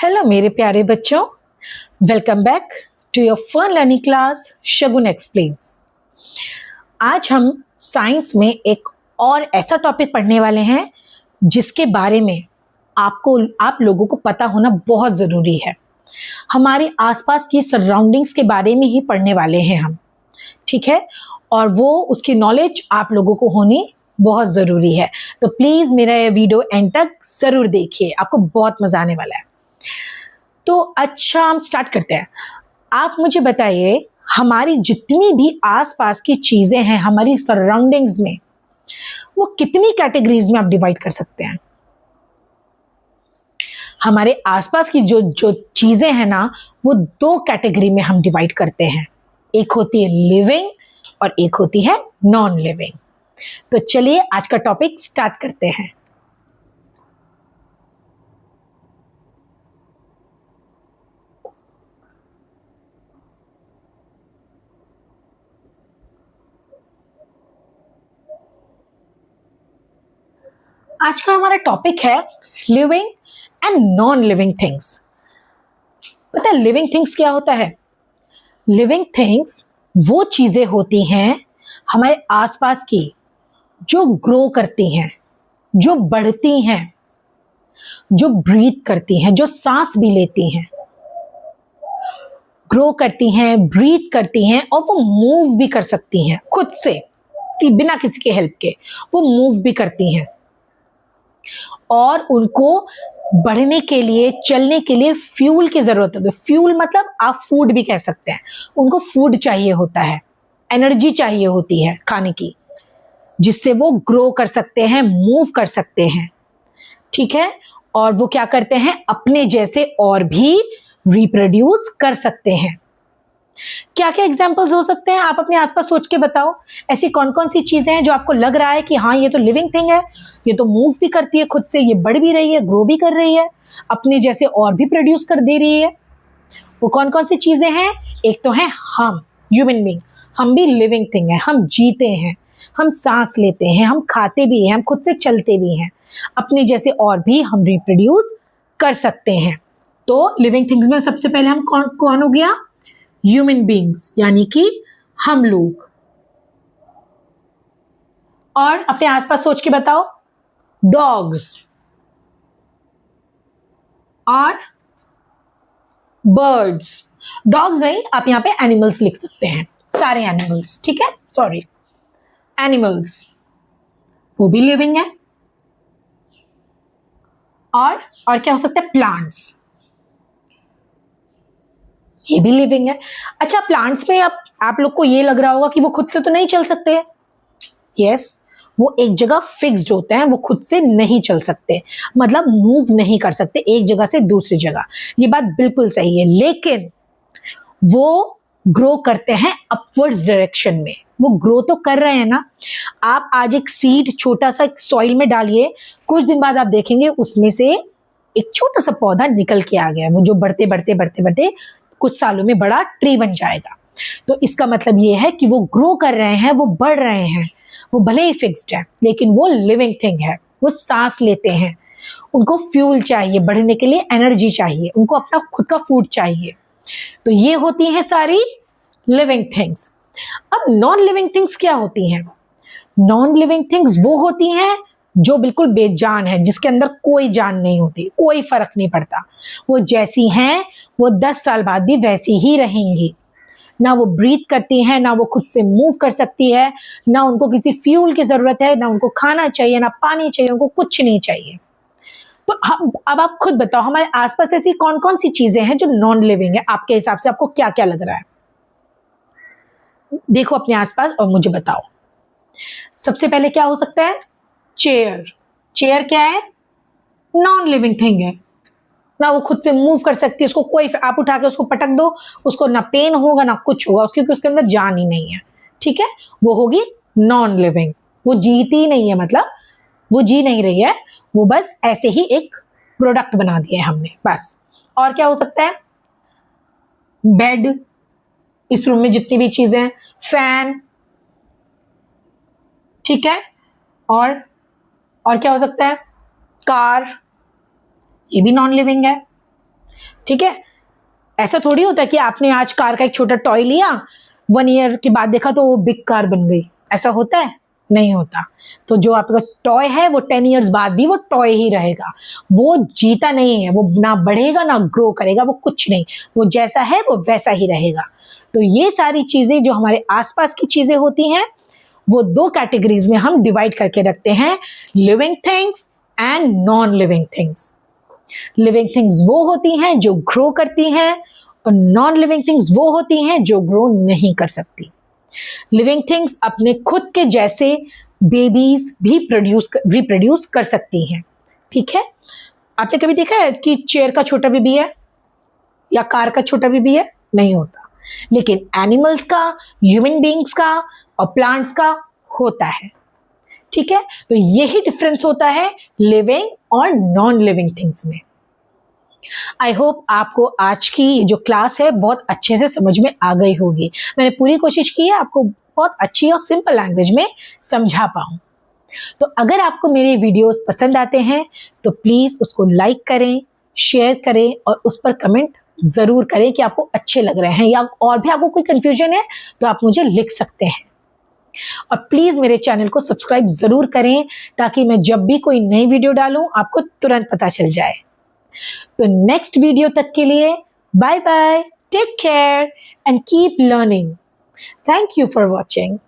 Hello मेरे प्यारे बच्चों, welcome back to your fun learning class Shagun explains. आज हम साइंस में एक और ऐसा टॉपिक पढ़ने वाले हैं जिसके बारे में आप लोगों को पता होना बहुत ज़रूरी है। हमारे आसपास की सराउंडिंग्स के बारे में ही पढ़ने वाले हैं हम, ठीक है? और वो उसकी नॉलेज आप लोगों को होनी बहुत ज़रूरी है। तो प्लीज़ मेरा ये वीडियो एंड तक ज़रूर देखिए, आपको बहुत मज़ा आने वाला है। तो अच्छा, हम स्टार्ट करते हैं। आप मुझे बताइए, हमारी जितनी भी आसपास की चीज़ें हैं हमारी सराउंडिंग्स में, वो कितनी कैटेगरीज में आप डिवाइड कर सकते हैं? हमारे आसपास की जो जो चीज़ें हैं ना, वो दो कैटेगरी में हम डिवाइड करते हैं। एक होती है लिविंग और एक होती है नॉन लिविंग। तो चलिए आज का टॉपिक स्टार्ट करते हैं। आज का हमारा टॉपिक है living and non living things. पता है लिविंग थिंग्स क्या होता है? लिविंग थिंग्स वो चीजें होती हैं हमारे आसपास की जो ग्रो करती हैं, जो बढ़ती हैं, जो ब्रीथ करती हैं, जो सांस भी लेती हैं, ग्रो करती हैं, ब्रीथ करती हैं और वो मूव भी कर सकती हैं खुद से, बिना किसी के हेल्प के वो मूव भी करती हैं। और उनको बढ़ने के लिए, चलने के लिए फ्यूल की जरूरत होती है। फ्यूल मतलब आप फूड भी कह सकते हैं। उनको फूड चाहिए होता है, एनर्जी चाहिए होती है खाने की, जिससे वो ग्रो कर सकते हैं, मूव कर सकते हैं, ठीक है? और वो क्या करते हैं, अपने जैसे और भी रिप्रोड्यूस कर सकते हैं। क्या क्या एग्जाम्पल्स हो सकते हैं? आप अपने आसपास सोच के बताओ, ऐसी कौन कौन सी चीजें हैं जो आपको लग रहा है कि हाँ ये तो लिविंग थिंग है, ये तो मूव भी करती है खुद से, ये बढ़ भी रही है, ग्रो भी कर रही है, अपने जैसे और भी प्रोड्यूस कर दे रही है। वो कौन कौन सी चीजें हैं? एक तो है हम, ह्यूमन बीइंग। हम भी लिविंग थिंग है, हम जीते हैं, हम सांस लेते हैं, हम खाते भी हैं, हम खुद से चलते भी हैं, अपने जैसे और भी हम रिप्रोड्यूस कर सकते हैं। तो लिविंग थिंग्स में सबसे पहले हम कौन कौन हो गया? ह्यूमन बीइंग्स, यानी कि हम लोग। और अपने आसपास सोच के बताओ, डॉग्स और बर्ड्स। डॉग्स नहीं, आप यहां पे एनिमल्स लिख सकते हैं, सारे एनिमल्स, ठीक है? सॉरी, एनिमल्स वो भी लिविंग है। और क्या हो सकता है? प्लांट्स, ये भी लिविंग है। अच्छा, प्लांट्स में आप लोग को ये लग रहा होगा कि वो खुद से तो नहीं चल सकते। यस, वो एक जगह फिक्स्ड होते हैं, वो खुद से नहीं चल सकते, मतलब मूव नहीं कर सकते एक जगह से दूसरी जगह। ये बात बिल्कुल सही है, लेकिन वो ग्रो करते हैं अपवर्ड्स डायरेक्शन में। वो ग्रो तो कर रहे हैं ना। आप आज एक सीड छोटा सा एक सॉइल में डालिए, कुछ दिन बाद आप देखेंगे उसमें से एक छोटा सा पौधा निकल के आ गया, वो जो बढ़ते बढ़ते बढ़ते बढ़ते कुछ सालों में बड़ा ट्री बन जाएगा। तो इसका मतलब ये है कि वो ग्रो कर रहे हैं, वो बढ़ रहे हैं। वो भले ही फिक्स्ड है लेकिन वो लिविंग थिंग है, वो सांस लेते हैं, उनको फ्यूल चाहिए, बढ़ने के लिए एनर्जी चाहिए, उनको अपना खुद का फूड चाहिए। तो ये होती हैं सारी लिविंग थिंग्स। अब नॉन लिविंग थिंग्स क्या होती हैं? नॉन लिविंग थिंग्स वो होती हैं जो बिल्कुल बेजान है, जिसके अंदर कोई जान नहीं होती, कोई फर्क नहीं पड़ता। वो जैसी हैं वो 10 साल बाद भी वैसी ही रहेंगी। ना वो ब्रीथ करती हैं, ना वो खुद से मूव कर सकती है, ना उनको किसी फ्यूल की जरूरत है, ना उनको खाना चाहिए, ना पानी चाहिए, उनको कुछ नहीं चाहिए। तो अब आप खुद बताओ, हमारे आसपास ऐसी कौन कौन सी चीजें हैं जो नॉन लिविंग है? आपके हिसाब से आपको क्या क्या लग रहा है? देखो अपने आसपास और मुझे बताओ। सबसे पहले क्या हो सकता है? चेयर। चेयर क्या है? नॉन लिविंग थिंग है ना, वो खुद से मूव कर सकती है, उसको कोई, आप उठा के उसको पटक दो, उसको ना पेन होगा ना कुछ होगा, क्योंकि उसके अंदर जान ही नहीं है, ठीक है? वो होगी नॉन लिविंग। वो जीती नहीं है, मतलब वो जी नहीं रही है, वो बस ऐसे ही एक प्रोडक्ट बना दिया है हमने, बस। और क्या हो सकता है? बेड, इस रूम में जितनी भी चीजें हैं, फैन, ठीक है? और क्या हो सकता है? कार, ये भी नॉन लिविंग है। ठीक है, ऐसा थोड़ी होता है कि आपने आज कार का एक छोटा टॉय लिया, 1 ईयर के बाद देखा तो वो बिग कार बन गई। ऐसा होता है? नहीं होता। तो जो आपका टॉय है वो 10 ईयर्स बाद भी वो टॉय ही रहेगा, वो जीता नहीं है, वो ना बढ़ेगा ना ग्रो करेगा, वो कुछ नहीं, वो जैसा है वो वैसा ही रहेगा। तो ये सारी चीजें जो हमारे आसपास की चीजें होती हैं वो 2 कैटेगरीज में हम डिवाइड करके रखते हैं, living things and non living things. Living things वो होती हैं जो ग्रो करती हैं और नॉन लिविंग थिंग्स वो होती हैं जो ग्रो नहीं कर सकती। लिविंग थिंग्स अपने खुद के जैसे बेबीज भी रिप्रोड्यूस कर सकती हैं। ठीक है, आपने कभी देखा है कि चेयर का छोटा बेबी है या कार का छोटा बेबी है? नहीं होता। लेकिन एनिमल्स का, ह्यूमन बीइंग्स का और प्लांट्स का होता है। ठीक है, तो यही डिफरेंस होता है लिविंग और नॉन लिविंग थिंग्स में। आई होप आपको आज की जो क्लास है बहुत अच्छे से समझ में आ गई होगी। मैंने पूरी कोशिश की है आपको बहुत अच्छी और सिंपल लैंग्वेज में समझा पाऊं। तो अगर आपको मेरे वीडियोस पसंद आते हैं तो प्लीज उसको लाइक करें, शेयर करें और उस पर कमेंट जरूर करें कि आपको अच्छे लग रहे हैं, या और भी आपको कोई कंफ्यूजन है तो आप मुझे लिख सकते हैं। और प्लीज मेरे चैनल को सब्सक्राइब जरूर करें ताकि मैं जब भी कोई नई वीडियो डालूं आपको तुरंत पता चल जाए। तो नेक्स्ट वीडियो तक के लिए bye bye, take care and keep learning. Thank you for watching.